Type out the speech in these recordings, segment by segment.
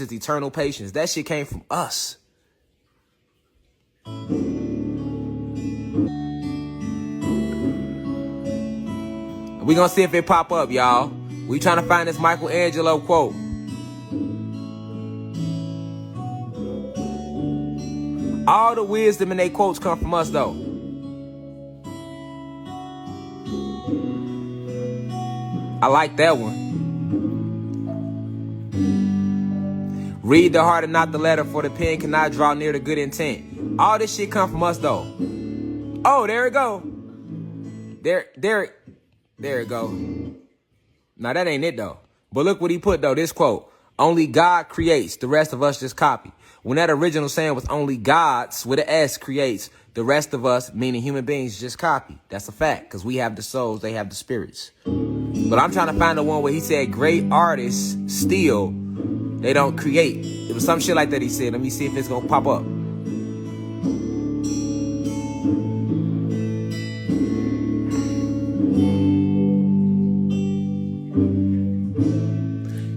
is eternal patience. That shit came from us. We gonna see if it pop up, y'all. We trying to find this Michelangelo quote. All the wisdom in their quotes come from us, though. I like that one. Read the heart and not the letter, for the pen cannot draw near the good intent. All this shit come from us, though. Oh, there it go. There it go. Now, that ain't it, though. But look what he put, though. This quote. Only God creates. The rest of us just copy. When that original saying was only God's, with an S, creates. The rest of us, meaning human beings, just copy. That's a fact, because we have the souls, they have the spirits. But I'm trying to find the one where he said great artists still, they don't create. It was some shit like that he said. Let me see if it's going to pop up.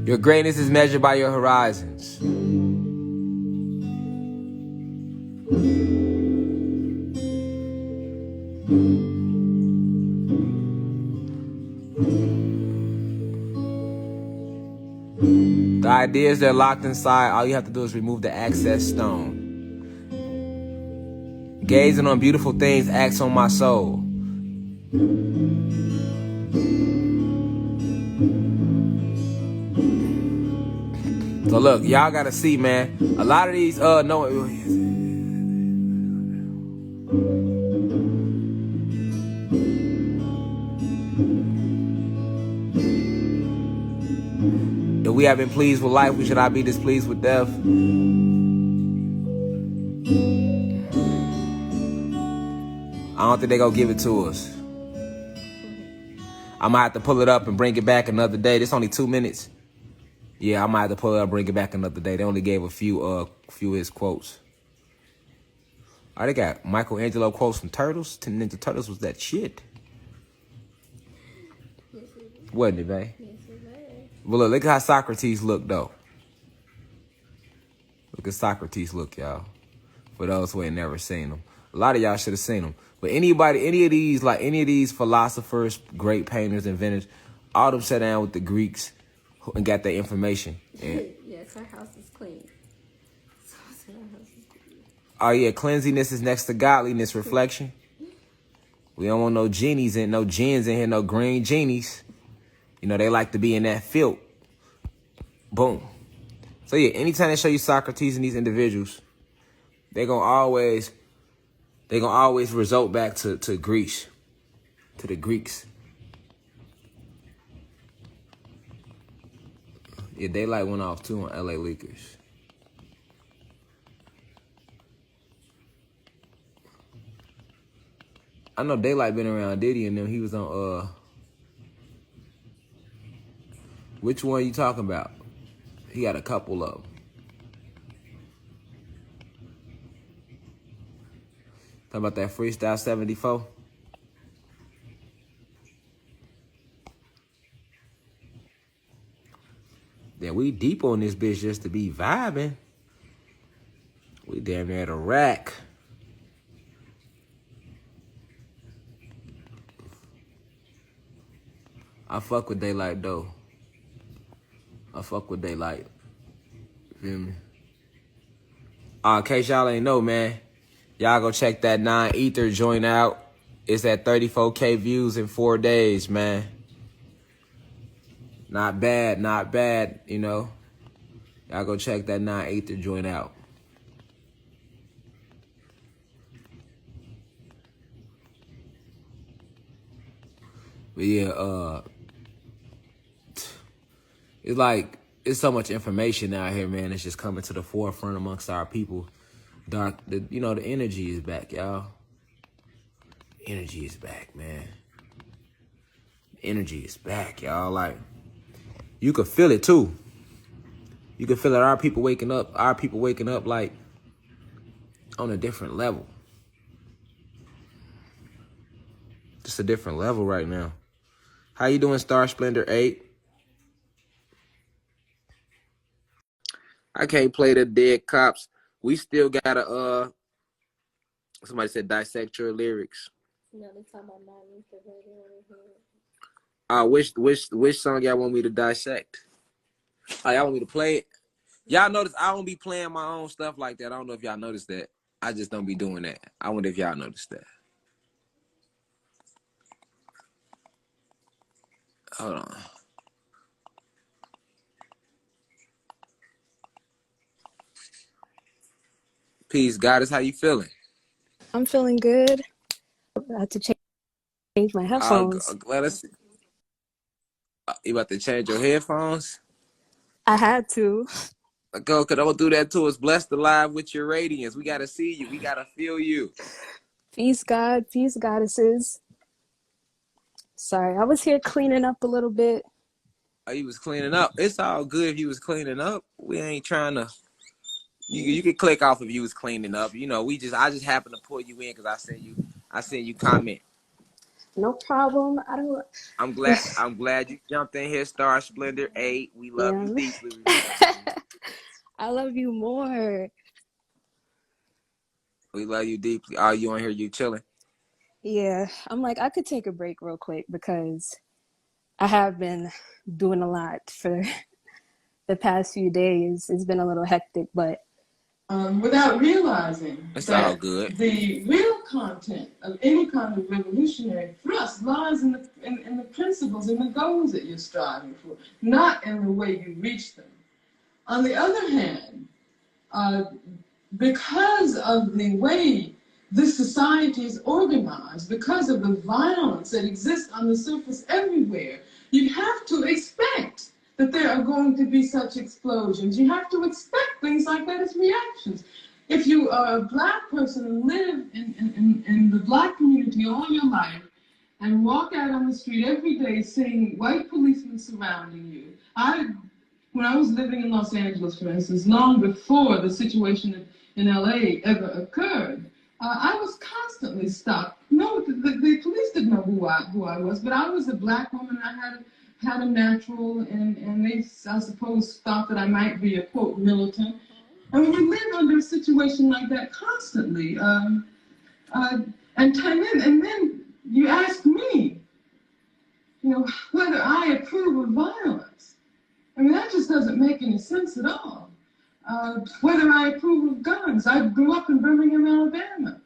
Your greatness is measured by your horizons. The ideas that are locked inside, all you have to do is remove the access stone. Gazing on beautiful things acts on my soul. So look, y'all gotta see, man. A lot of these, if we have been pleased with life, we should not be displeased with death. I don't think they're gonna give it to us. I might have to pull it up and bring it back another day. This only 2 minutes. Yeah, I might have to pull it up and bring it back another day. They only gave a few of his quotes. Oh, they got Michelangelo quotes from Turtles. Ninja Turtles was that shit. Yes, it Wasn't it, babe? Yes, it was. Well, look at how Socrates looked, though. Look at Socrates look, y'all. For those who ain't never seen him. A lot of y'all should have seen him. But any of these philosophers, great painters, inventors, all of them sat down with the Greeks and got their information. And, yes, our house is clean. So our house is clean. Oh, yeah, cleanliness is next to godliness, reflection. We don't want no genies and no gins in here, no green genies. You know, they like to be in that filth. Boom. So, yeah, anytime they show you Socrates and these individuals, they're going to always result back to Greece, to the Greeks. Yeah, daylight went off, too, on LA Lakers. I know Daylight been around Diddy and them. He was on, which one you talking about? He got a couple of them. Talking about that Freestyle 74? Yeah, we deep on this bitch just to be vibing. We damn near at a rack. I fuck with Daylight, though. I fuck with Daylight. Feel me? In case y'all ain't know, man, y'all go check that 9 Ether joint out. It's at 34K views in 4 days, man. Not bad, you know. Y'all go check that 9 Ether joint out. But yeah, it's like, it's so much information out here, man. It's just coming to the forefront amongst our people. The energy is back, y'all. Energy is back, man. Energy is back, y'all. Like, you could feel it too. You can feel it. Our people waking up, like on a different level. Just a different level right now. How you doing, Star Splendor 8? I can't play the dead cops. We still gotta somebody said dissect your lyrics. No, they talking about not used to radio in here. Which song y'all want me to dissect? Oh, y'all want me to play it? Y'all notice I don't be playing my own stuff like that. I don't know if y'all noticed that. I just don't be doing that. I wonder if y'all noticed that. Hold on. Peace, Goddess. How you feeling? I'm feeling good. I had to change my headphones. Let us. You about to change your headphones? I had to. Go, cause don't do that to us. Bless the live with your radiance. We gotta see you. We gotta feel you. Peace, God. Peace, goddesses. Sorry, I was here cleaning up a little bit. Oh, you was cleaning up. It's all good if you was cleaning up. We ain't trying to. You could click off if you was cleaning up. You know, I just happened to pull you in because I sent you comment. No problem. I don't. I'm glad you jumped in here, Star Splendor 8. We love you Yeah. deeply. We love you. I love you more. We love you deeply. Are you on here? You chilling? Yeah, I'm like, I could take a break real quick because I have been doing a lot for the past few days. It's been a little hectic, but without realizing It's that all good. the real content of any kind of revolutionary thrust lies in the principles and the goals that you're striving for, not in the way you reach them. On the other hand, because of the way this society is organized, because of the violence that exists on the surface everywhere, you have to expect that there are going to be such explosions. You have to expect things like that as reactions. If you are a black person and live in the black community all your life and walk out on the street every day seeing white policemen surrounding you, when I was living in Los Angeles, for instance, long before the situation in LA ever occurred, I was constantly stopped. No, the police didn't know who I was, but I was a black woman. I had a natural, and they, I suppose, thought that I might be a, quote, militant. And when you live under a situation like that constantly, and then you ask me, whether I approve of violence. I mean, that just doesn't make any sense at all. Whether I approve of guns. I grew up in Birmingham, Alabama.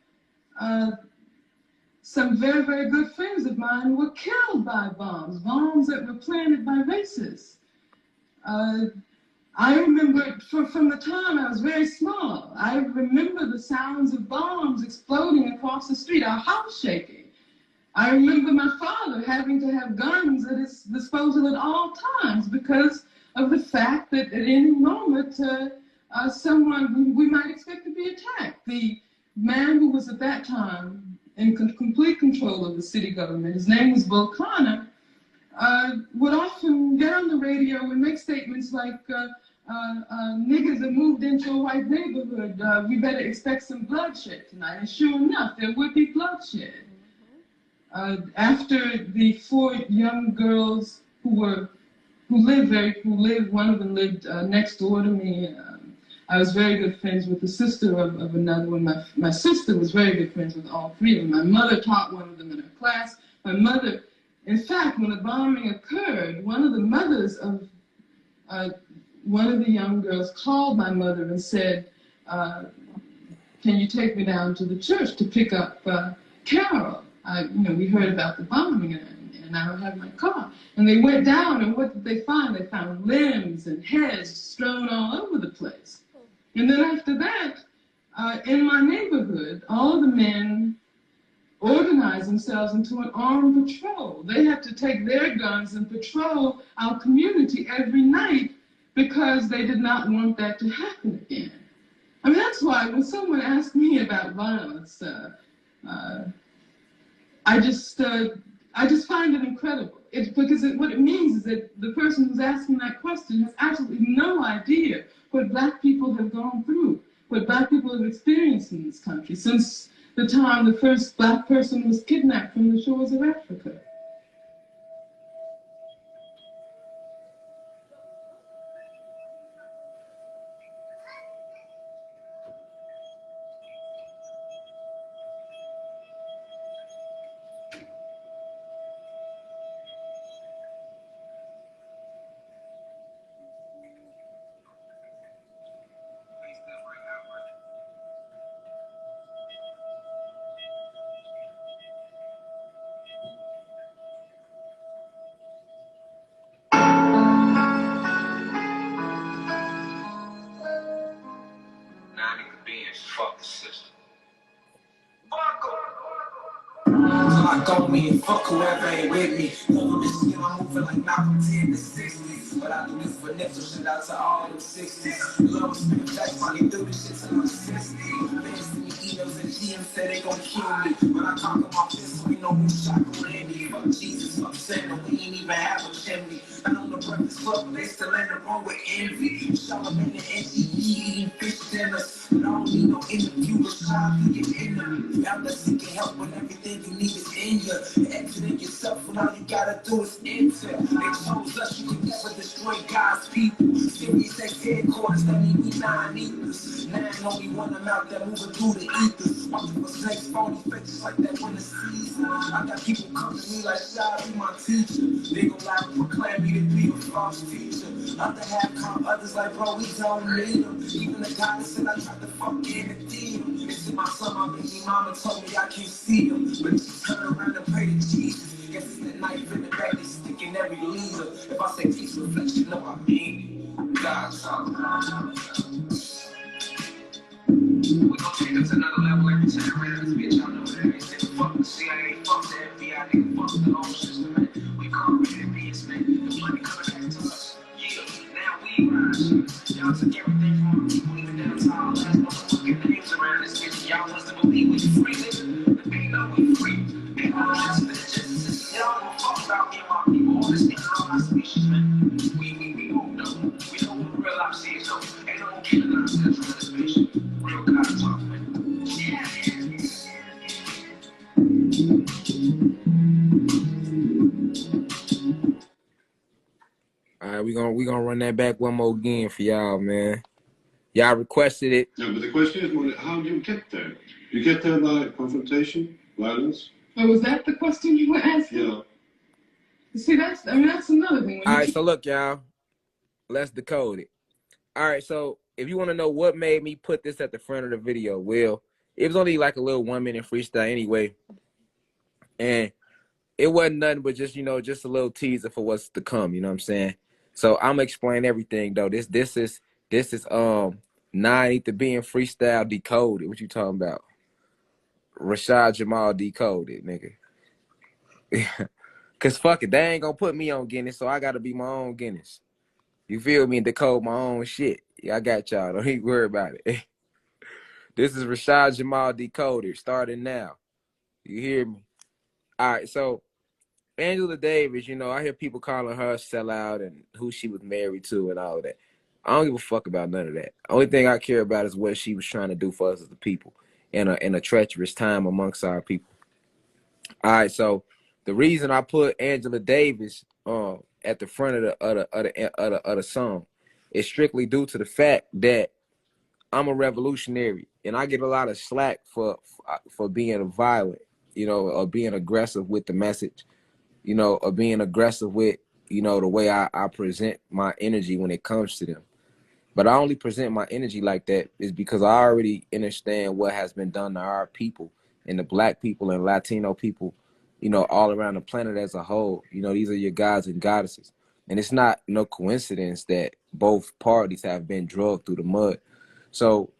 Some very, very good friends of mine were killed by bombs that were planted by racists. I remember from the time I was very small, I remember the sounds of bombs exploding across the street, our house shaking. I remember my father having to have guns at his disposal at all times because of the fact that at any moment someone we might expect to be attacked. The man who was at that time in complete control of the city government, his name was Bull Connor, would often get on the radio and make statements like, niggas have moved into a white neighborhood, we better expect some bloodshed tonight. And sure enough, there would be bloodshed. After the 4 young girls who lived, one of them lived next door to me. I was very good friends with the sister of another one. My sister was very good friends with all 3 of them. My mother taught one of them in her class. My mother, in fact, when the bombing occurred, one of the mothers of one of the young girls called my mother and said, can you take me down to the church to pick up Carol? We heard about the bombing, and I don't have my car. And they went down, and what did they find? They found limbs and heads strewn all over the place. And then after that, in my neighborhood, all of the men organized themselves into an armed patrol. They had to take their guns and patrol our community every night because they did not want that to happen again. I mean, that's why when someone asks me about violence, I just find it incredible. What it means is that the person who's asking that question has absolutely no idea what black people have gone through, what black people have experienced in this country since the time the first black person was kidnapped from the shores of Africa. Fuck the system. Lock on me and fuck whoever ain't with me. Love this shit, I'm moving like Malcolm 10 to 60s. But I do this for nip, so shout out to all them 60s. Love spin facts, I can do this shit till I'm 60. Fans send me emails and GM say they gon' kill me. But I talk about this, we know who's shot Randy. Fuck Jesus, fuck Santa, we ain't even have a chimney. I know the breakfast club, but they still in the room with envy. Charlamagne and NGE eating fish dinners. But I don't need no interviewers, trying to get in them. Y'all that seeking help when everything you need is in you. Exiting yourself when all you gotta do is enter. They chose us, you can never destroy God's people. Serious X headquarters, that mean we 9 eaters. 9 only one, I'm out there moving through the ethers. Watching for snakes, phony faces like that when the season. I got people coming to me like, "Shad, be my teacher." They gon' lie and proclaim me to be a false teacher. Other half come others like, bro, we don't need them. Even the guy that said I tried to fuck in the demon. It's my son, my baby mama told me I can't see him. But she turned around and prayed to Jesus. Guess it's that knife in the back, they stick in every leader. If I say peace reflection, know I mean it. God talk. We gon' take it to another level every time around this bitch. Y'all know that everything. Fuck the CIA, fuck the FBI, nigga, fuck the whole system, man. We correlated beings, man. The money coming back to us. Yeah, now we rise. Y'all took everything from our people, even down to our last motherfucking names around this bitch. Y'all must have believed we free, nigga. The ain't no we free. Ain't no justice. Y'all don't fuck about me and my people. All this nigga, all our species, man. We don't know. We know what real life is, though. Ain't no one killing ourselves from this bitch. Real God talk, man. Yeah. All right, we gonna run that back one more again for y'all, man. Y'all requested it. No, but the question is, how do you get there? You get there by confrontation, violence? Oh, was that the question you were asking? Yeah. See, that's another thing. All right, so look, y'all. Let's decode it. All right, so if you want to know what made me put this at the front of the video, well, it was only like a little 1 minute freestyle anyway. And it wasn't nothing but just, just a little teaser for what's to come, you know what I'm saying? So I'm gonna explain everything though. This is 9 Ether being freestyle decoded. What you talking about? RASHAD JAMAL decoded, nigga. Cause fuck it, they ain't gonna put me on Guinness, so I gotta be my own Guinness. You feel me? And decode my own shit. Yeah, I got y'all. Don't even worry about it. This is RASHAD JAMAL decoded, starting now. You hear me? All right, so Angela Davis, I hear people calling her a sellout and who she was married to and all of that. I don't give a fuck about none of that. Only thing I care about is what she was trying to do for us as the people in a treacherous time amongst our people. All right, so the reason I put Angela Davis at the front of the song is strictly due to the fact that I'm a revolutionary and I get a lot of slack for being violent, or being aggressive with the message, or being aggressive with, the way I present my energy when it comes to them. But I only present my energy like that is because I already understand what has been done to our people and the Black people and Latino people, all around the planet as a whole. These are your gods and goddesses. And it's not no coincidence that both parties have been drugged through the mud. So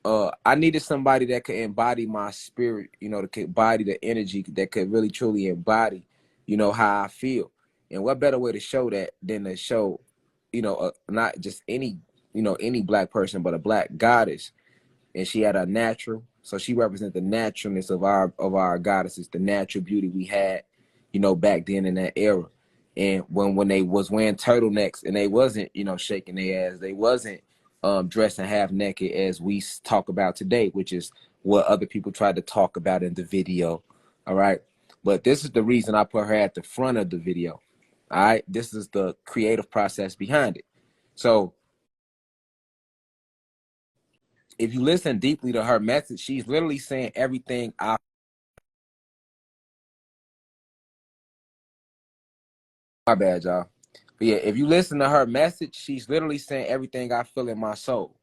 I needed somebody that could embody my spirit, that could embody the energy, that could really truly embody, how I feel. And what better way to show that than to show, not just any Black person, but a Black goddess. And she had a natural, so she represents the naturalness of our goddesses, the natural beauty we had, back then in that era. And when they was wearing turtlenecks and they wasn't, shaking their ass, they wasn't dressing half naked as we talk about today, which is what other people tried to talk about in the video. All right. But this is the reason I put her at the front of the video. All right. This is the creative process behind it. So if you listen deeply to her message, she's literally saying everything my bad, y'all. But yeah, if you listen to her message, she's literally saying everything I feel in my soul.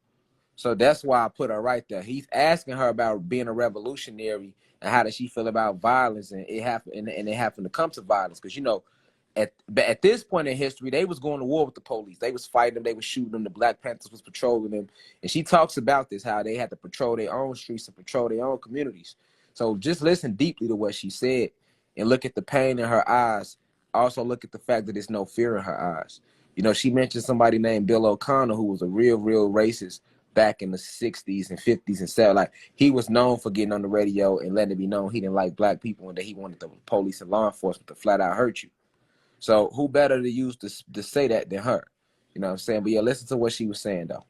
So that's why I put her right there. He's asking her about being a revolutionary and how does she feel about violence and it happened to come to violence. Because at this point in history, they was going to war with the police. They was fighting them. They was shooting them. The Black Panthers was patrolling them. And she talks about this, how they had to patrol their own streets and patrol their own communities. So just listen deeply to what she said and look at the pain in her eyes. Also look at the fact that there's no fear in her eyes. You know, she mentioned somebody named Bill O'Connor, who was a real racist back in the 60s and 50s and 70s. Like, he was known for getting on the radio and letting it be known he didn't like black people and that he wanted the police and law enforcement to flat out hurt you. So who better to use to say that than her? You know what I'm saying? But yeah, listen to what she was saying, though.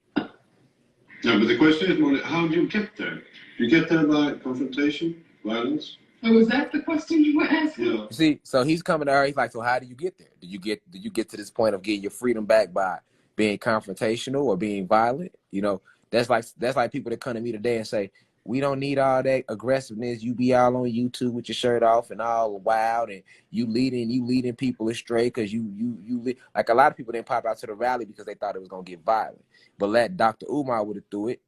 No, but the question is more, how do you get there? You get there by confrontation, violence? Oh, was that the question you were asking? Yeah. You see, so he's coming to her. He's like, so how do you get there? Do you get to this point of getting your freedom back by being confrontational or being violent? You know, that's like people that come to me today and say, we don't need all that aggressiveness. You be all on YouTube with your shirt off and all wild, and you leading people astray because like a lot of people didn't pop out to the rally because they thought it was gonna get violent. But let Dr. Umar would have threw it,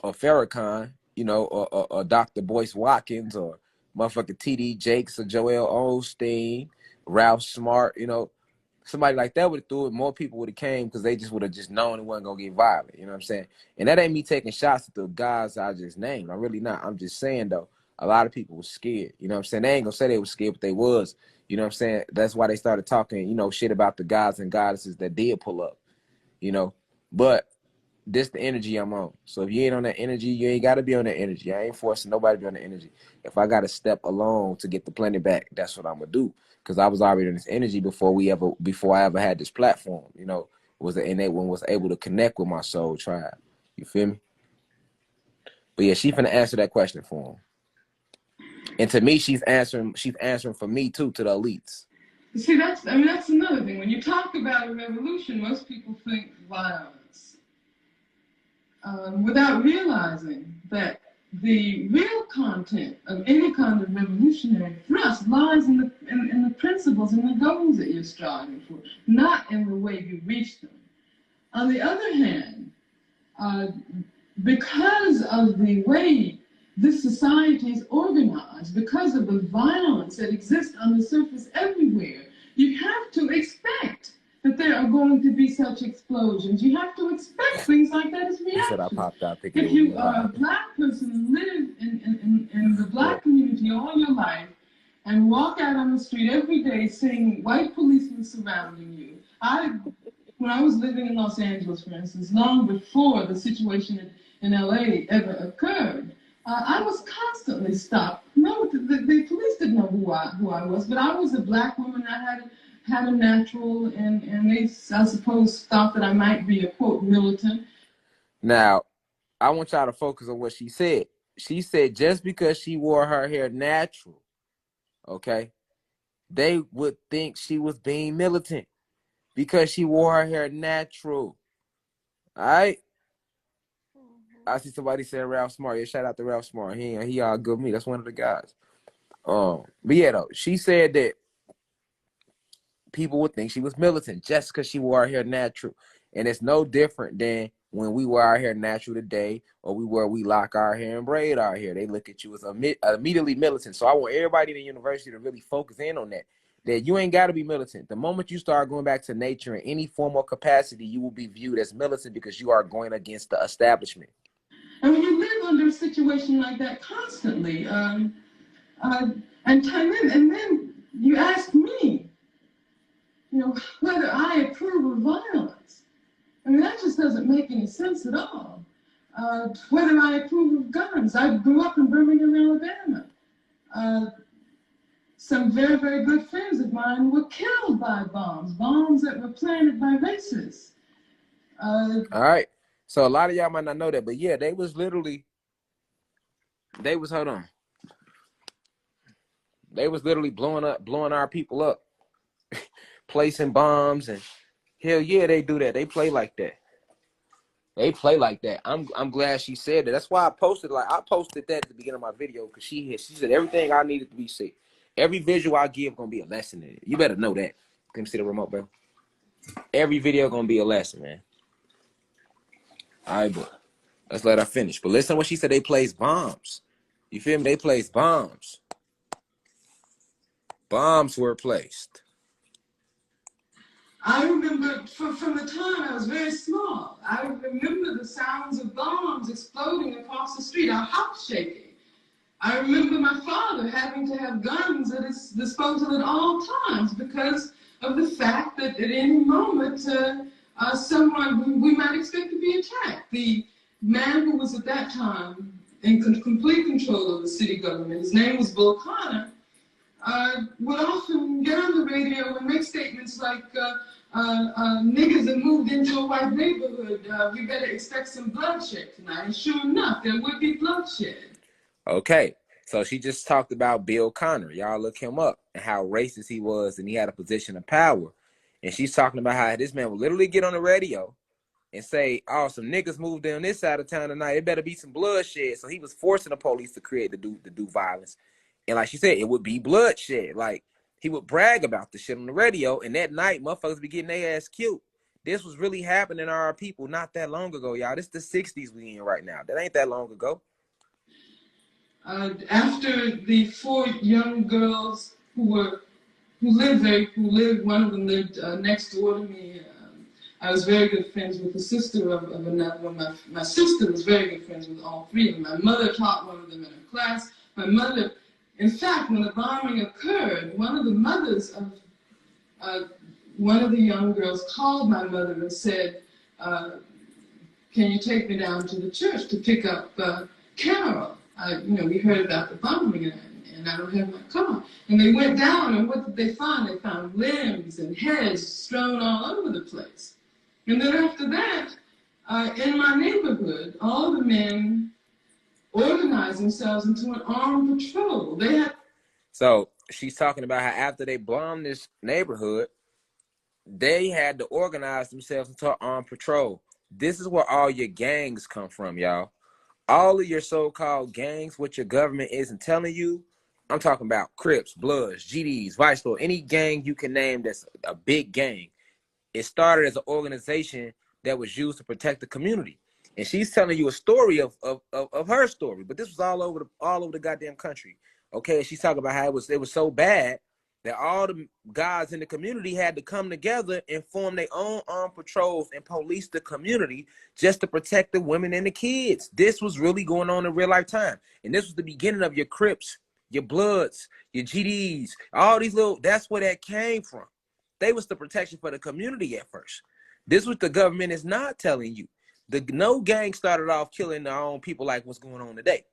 or Farrakhan, you know, or Dr. Boyce Watkins, or motherfucking T.D. Jakes, or Joel Osteen, Ralph Smart, you know. Somebody like that would have threw it, more people would have came because they just would have just known it wasn't going to get violent. You know what I'm saying? And that ain't me taking shots at the guys I just named. I'm really not. I'm just saying, though, a lot of people were scared. You know what I'm saying? They ain't going to say they were scared, but they was. You know what I'm saying? That's why they started talking, you know, shit about the guys and goddesses that did pull up, you know. But this the energy I'm on. So if you ain't on that energy, you ain't got to be on that energy. I ain't forcing nobody to be on the energy. If I got to step alone to get the planet back, that's what I'm going to do. Because I was already in this energy before I ever had this platform, you know, was able to connect with my soul tribe. You feel me? But yeah, she's finna answer that question for him. And to me, she's answering for me too, to the elites. See, that's another thing. When you talk about a revolution, most people think violence, without realizing that the real content of any kind of revolutionary thrust lies in the principles and the goals that you're striving for, not in the way you reach them. On the other hand, because of the way this society is organized, because of the violence that exists on the surface everywhere, you have to expect that there are going to be such explosions. You have to expect things like that as reactions. If you are a black person and live in the black community all your life and walk out on the street every day seeing white policemen surrounding you, when I was living in Los Angeles, for instance, long before the situation in LA ever occurred, I was constantly stopped. No, the police didn't know who I was, but I was a black woman. I had a natural, and they, I suppose, thought that I might be a, quote, militant. Now, I want y'all to focus on what she said. She said just because she wore her hair natural, okay, they would think she was being militant because she wore her hair natural. All right? I see somebody saying Ralph Smart. Yeah, shout out to Ralph Smart. He all good with me. That's one of the guys. But yeah, though, she said that people would think she was militant just because she wore her hair natural. And it's no different than when we wear our hair natural today, or we lock our hair and braid our hair. They look at you as immediately militant. So I want everybody in the university to really focus in on that you ain't got to be militant. The moment you start going back to nature in any form or capacity, you will be viewed as militant because you are going against the establishment. And when you live under a situation like that constantly, and then you ask me, you know, whether I approve of violence. I mean, that just doesn't make any sense at all. Whether I approve of guns. I grew up in Birmingham, Alabama. Some very, very good friends of mine were killed by bombs that were planted by racists. All right. So a lot of y'all might not know that, but yeah, they was literally blowing our people up, placing bombs, and hell yeah, they do that. They play like that. I'm glad she said that. That's why I posted that at the beginning of my video, because she said everything I needed to be said. Every visual I give gonna be a lesson in it. You better know that. Can you see the remote, bro? Every video gonna be a lesson, man. All right, but let's let her finish. But listen to what she said. They placed bombs. You feel me? They placed bombs. Bombs were placed. I remember from the time I was very small, I remember the sounds of bombs exploding across the street, our house shaking. I remember my father having to have guns at his disposal at all times because of the fact that at any moment someone we might expect to be attacked. The man who was at that time in complete control of the city government, his name was Bull Connor, would often get on the radio and make statements like, niggas have moved into a white neighborhood, we better expect some bloodshed tonight. And sure enough, there would be bloodshed. Okay, so she just talked about Bill Connor. Y'all look him up and how racist he was, and he had a position of power. And she's talking about how this man would literally get on the radio and say, "Oh, some niggas moved on this side of town tonight. It better be some bloodshed." So he was forcing the police to create to do violence, and like she said, it would be bloodshed. Like he would brag about the shit on the radio, and that night, motherfuckers be getting their ass killed. This was really happening to our people not that long ago, y'all. This the '60s we in right now. That ain't that long ago. After the 4 young girls who lived, one of them lived next door to me. I was very good friends with the sister of another one. My sister was very good friends with all 3 of them. My mother taught one of them in her class. My mother, in fact, when the bombing occurred, one of the mothers of one of the young girls called my mother and said, "Can you take me down to the church to pick up Carol? We heard about the bombing and I don't have my car." And they went down, and what did they find? They found limbs and heads strewn all over the place. And then after that, in my neighborhood, all the men organized themselves into an armed patrol. So she's talking about how after they bombed this neighborhood, they had to organize themselves into an armed patrol. This is where all your gangs come from, y'all. All of your so-called gangs, what your government isn't telling you, I'm talking about Crips, Bloods, GDs, Vice Lord, any gang you can name that's a big gang. It started as an organization that was used to protect the community. And she's telling you a story of her story, but this was all over the goddamn country. Okay, she's talking about how it was so bad that all the guys in the community had to come together and form their own armed patrols and police the community just to protect the women and the kids. This was really going on in real life time. And this was the beginning of your Crips, your Bloods, your GDs, all these that's where that came from. They was the protection for the community at first. This was the government is not telling you. No gang started off killing their own people like what's going on today.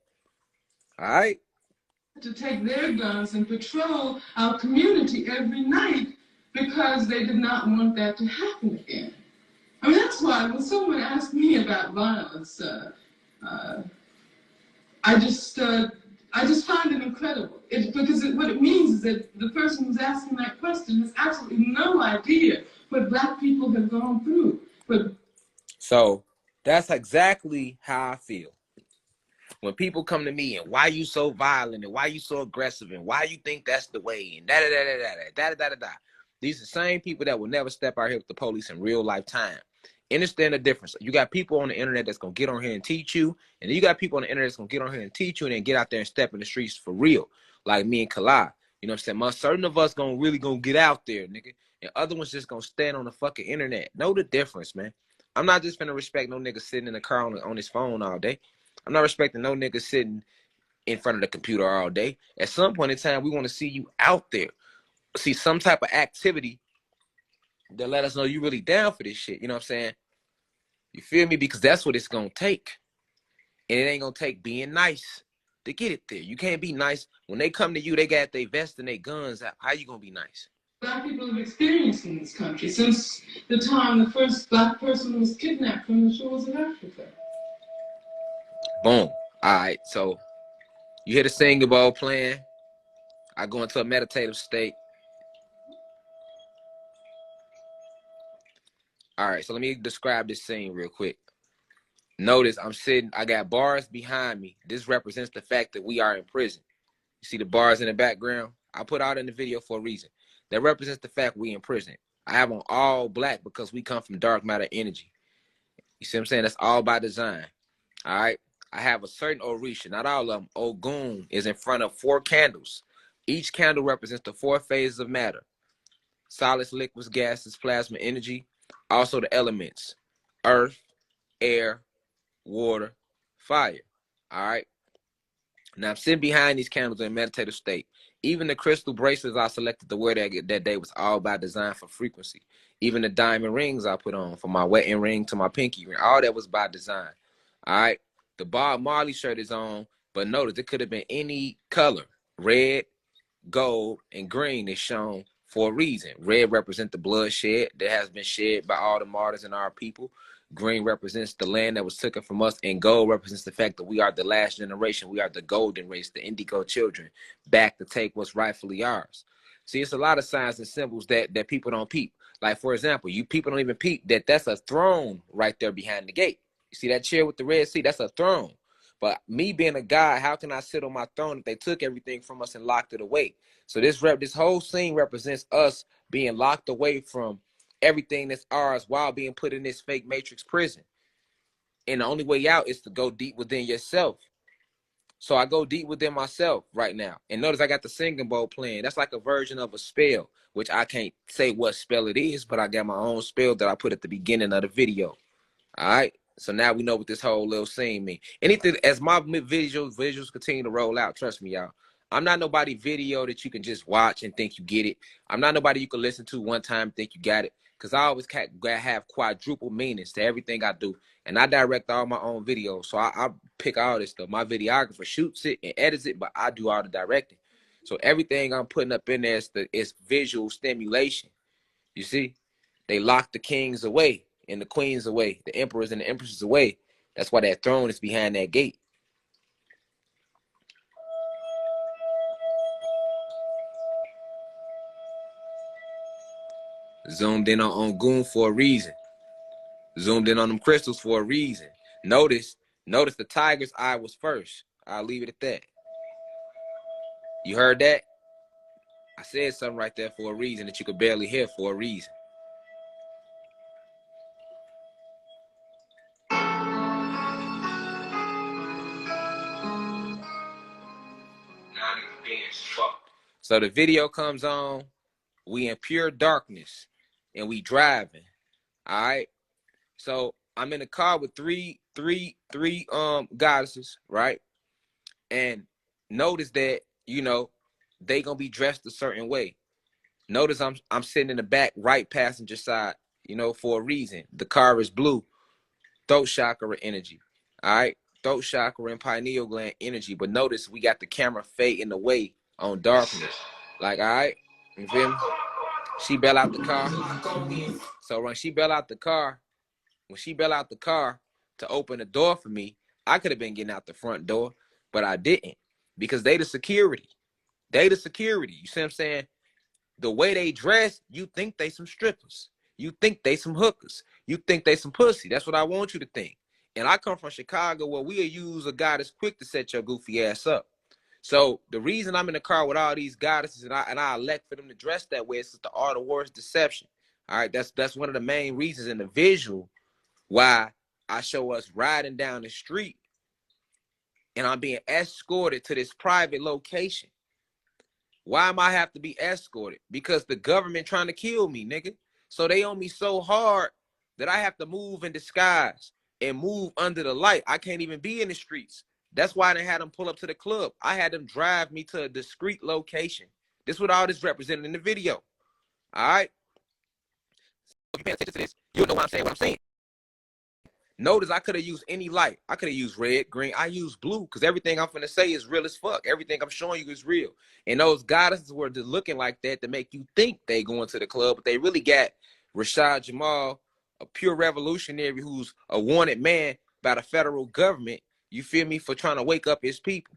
All right? To take their guns and patrol our community every night because they did not want that to happen again. I mean, that's why when someone asks me about violence, I just find it incredible. What it means is that the person who's asking that question has absolutely no idea what Black people have gone through. So that's exactly how I feel. When people come to me and why you so violent and why you so aggressive and why you think that's the way and da-da-da-da-da-da-da-da-da. These are the same people that will never step out here with the police in real life time. Understand the difference. You got people on the internet that's going to get on here and teach you, and then you got people on the internet that's going to get on here and teach you and then get out there and step in the streets for real, like me and Kalai. You know what I'm saying? Certain of us really going to get out there, nigga, and other ones just going to stand on the fucking internet. Know the difference, man. I'm not just going to respect no nigga sitting in the car on his phone all day. I'm not respecting no nigga sitting in front of the computer all day. At some point in time, we want to see you out there. See some type of activity that let us know you really down for this shit. You know what I'm saying? You feel me? Because that's what it's going to take. And it ain't going to take being nice to get it there. You can't be nice. When they come to you, they got their vest and their guns out. How you going to be nice? Black people have experienced in this country since the time the first Black person was kidnapped from the shores of Africa. Boom. All right. So you hear the singing bowl playing. I go into a meditative state. All right. So let me describe this scene real quick. Notice I'm sitting. I got bars behind me. This represents the fact that we are in prison. You see the bars in the background? I put out in the video for a reason. That represents the fact we in prison. I have on all black because we come from dark matter energy. You see what I'm saying? That's all by design. All right. I have a certain Orisha, not all of them. Ogun is in front of 4 candles. Each candle represents the 4 phases of matter. solids, liquids, gases, plasma, energy. Also the elements, earth, air, water, fire. All right. Now I'm sitting behind these candles in meditative state. Even the crystal bracelets I selected to wear that day was all by design for frequency. Even the diamond rings I put on, from my wedding ring to my pinky ring, all that was by design. All right. The Bob Marley shirt is on, but notice it could have been any color. Red, gold, and green is shown for a reason. Red represents the bloodshed that has been shed by all the martyrs in our people. Green represents the land that was taken from us, and gold represents the fact that we are the last generation. We are the golden race, the indigo children, back to take what's rightfully ours. See, it's a lot of signs and symbols that people don't peep. Like, for example, you people don't even peep that that's a throne right there behind the gate. You see that chair with the red seat? That's a throne. But me being a God, how can I sit on my throne if they took everything from us and locked it away? So this whole scene represents us being locked away from everything that's ours while being put in this fake matrix prison. And the only way out is to go deep within yourself. So I go deep within myself right now. And notice I got the singing bowl playing. That's like a version of a spell, which I can't say what spell it is, but I got my own spell that I put at the beginning of the video. All right. So now we know what this whole little scene means. Anything as my visuals continue to roll out, trust me, y'all. I'm not nobody video that you can just watch and think you get it. I'm not nobody you can listen to one time and think you got it. Because I always have quadruple meanings to everything I do. And I direct all my own videos. So I pick all this stuff. My videographer shoots it and edits it, but I do all the directing. So everything I'm putting up in there is visual stimulation. You see? They locked the kings away and the queens away, the emperors and the empresses away. That's why that throne is behind that gate. Zoomed in on Goon for a reason. Zoomed in on them crystals for a reason. Notice the tiger's eye was first. I'll leave it at that. You heard that? I said something right there for a reason that you could barely hear for a reason. So the video comes on. We in pure darkness and we driving. All right. So I'm in the car with three goddesses, right? And notice that, you know, they gonna be dressed a certain way. Notice I'm sitting in the back right passenger side, you know, for a reason. The car is blue, throat chakra energy. All right. Throat chakra and pineal gland energy. But notice we got the camera fading away on darkness. Like, all right, you feel me? She bail out the car. So when she bail out the car to open the door for me, I could have been getting out the front door, but I didn't, because they the security. You see what I'm saying? The way they dress, you think they some strippers. You think they some hookers. You think they some pussy. That's what I want you to think. And I come from Chicago, where we'll use a guy that's quick to set your goofy ass up. So the reason I'm in the car with all these goddesses and I elect for them to dress that way is the art of war is deception. All right, that's one of the main reasons in the visual why I show us riding down the street and I'm being escorted to this private location. Why am I have to be escorted? Because the government trying to kill me, nigga. So they on me so hard that I have to move in disguise and move under the light. I can't even be in the streets. That's why they had them pull up to the club. I had them drive me to a discreet location. This is what all this represented in the video. All right? So if you pay attention to this, you'll know what I'm saying. Notice I could have used any light. I could have used red, green. I used blue because everything I'm finna say is real as fuck. Everything I'm showing you is real. And those goddesses were just looking like that to make you think they going to the club, but they really got RASHAD JAMAL, a pure revolutionary who's a wanted man by the federal government, you feel me, for trying to wake up his people.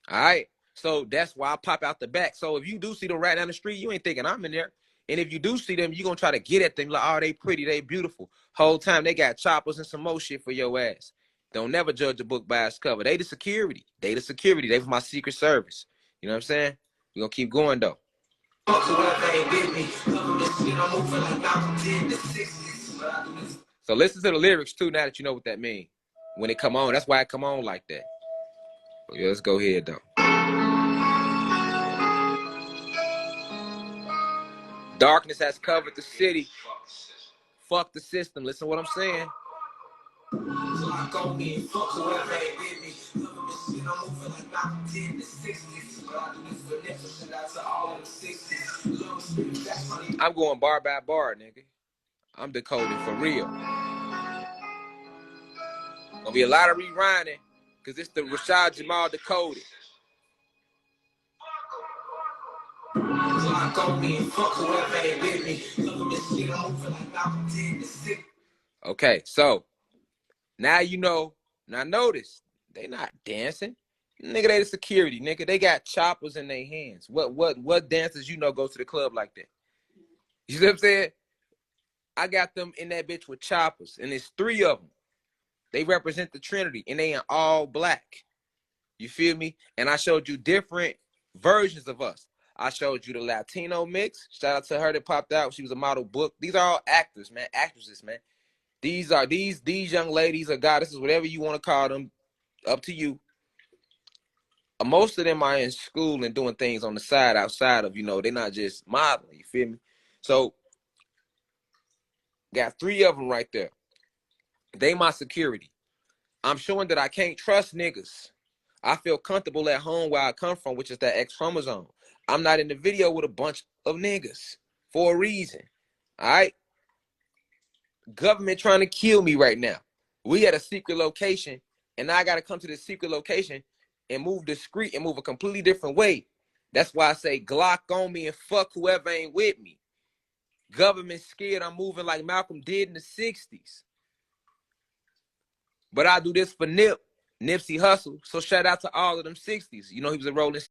All right? So that's why I pop out the back. So if you do see them right down the street, you ain't thinking I'm in there. And if you do see them, you're going to try to get at them like, oh, they pretty, they beautiful. Whole time they got choppers and some more shit for your ass. Don't never judge a book by its cover. They the security. They for my Secret Service. You know what I'm saying? We're going to keep going, though. So listen to the lyrics, too, now that you know what that means. When it come on, that's why it come on like that. Yeah, let's go ahead, though. Darkness has covered the city. Fuck the system. Listen to what I'm saying. I'm going bar by bar, nigga. I'm decoding for real. Gonna be a lot of rewinding, cause it's the RASHAD JAMAL Decoded. Okay, so now you know. Now notice they not dancing, nigga. They the security, nigga. They got choppers in their hands. What dancers you know go to the club like that? You see what I'm saying? I got them in that bitch with choppers, and it's 3 of them. They represent the Trinity, and they in all black. You feel me? And I showed you different versions of us. I showed you the Latino mix. Shout out to her that popped out. She was a model book. These are all actors, man, actresses, man. These are these young ladies or goddesses, whatever you want to call them, up to you. Most of them are in school and doing things on the side outside of, they're not just modeling, you feel me? So, got 3 of them right there. They my security. I'm showing that I can't trust niggas. I feel comfortable at home where I come from, which is that X chromosome. I'm not in the video with a bunch of niggas for a reason. All right? Government trying to kill me right now. We at a secret location, and I got to come to this secret location and move discreet and move a completely different way. That's why I say Glock on me and fuck whoever ain't with me. Government scared I'm moving like Malcolm did in the 60s. But I do this for Nipsey Hussle. So shout out to all of them 60s. He was a rolling